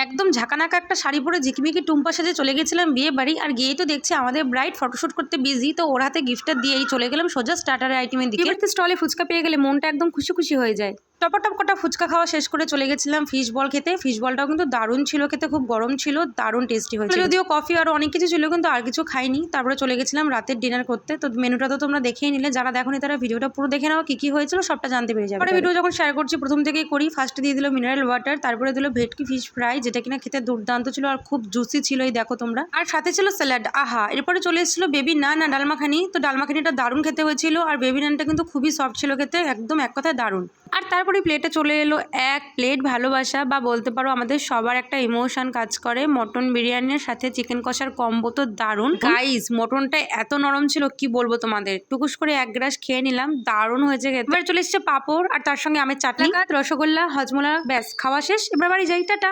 একদম ঝাঁকানাকা একটা শাড়ি পরে ঝিকিমিকি টুম্পা সাজে চলে গেছিলাম বিয়ে বাড়ি। আর গিয়েই তো দেখছি আমাদের ব্রাইড ফটোশুট করতে বিজি, তো ওর হাতে গিফটটা দিয়েই চলে গেলাম সোজা স্টার্টার আইটেমের দিকে। এবারে স্টলে ফুচকা পেয়ে গেলে মনটা একদম খুশি খুশি হয়ে যায়। টপ কটা ফুচকা খাওয়া শেষ করে চলে গেছিলাম ফিশ বল খেতে। ফিশ বলটাও কিন্তু দারুণ ছিল খেতে, খুব গরম ছিল, দারুণ টেস্টি হয়েছিল। যদিও কফি আরো অনেক কিছু ছিল কিন্তু আর কিছু খাইনি। তারপরে চলে গেছিলাম রাতের ডিনার করতে। তো মেনুটা তো তোমরা দেখেই নিলে, যারা দেখোনি তারা ভিডিওটা পুরো দেখে নাও, কি হয়েছিল সবটা জানতে পেরে যাবে। ভিডিও যখন শেয়ার করছি প্রথম থেকেই করি। ফার্স্টে দিয়ে দিল মিনারেল ওয়াটার, তারপরে দিল ভেটকি ফিশ ফ্রাই, যেটা কিনা খেতে দুর্দান্ত ছিল আর খুব জুসি ছিল, এই দেখো তোমরা। আর সাথে ছিল স্যালাড। আহা, এরপরে চলে এসেছিল বেবি নান আর ডালমাখানি। তো ডালমাখানিটা দারুণ খেতে হয়েছিল আর বেবি নানটা কিন্তু খুবই সফট ছিল খেতে, একদম এক কথায় দারুণ। আর তারপরে প্লেটে চলে এলো এক প্লেট ভালোবাসা, বা বলতে পারো আমাদের সবার একটা ইমোশন কাজ করে, মটন বিরিয়ানির সাথে চিকেন কষার কম্বো তো দারুণ। গাইস, মটনটা এত নরম ছিল কি বলবো তোমাদের, টুকুস করে এক গ্রাস খেয়ে নিলাম, দারুণ হয়েছে খেতে। এবার চলে এসছে পাঁপড় আর তার সঙ্গে আমের চাটনি, রসগোল্লা, হজমোলা, ব্যাস খাওয়া শেষ। এবার বাড়ি যাই, টাটা।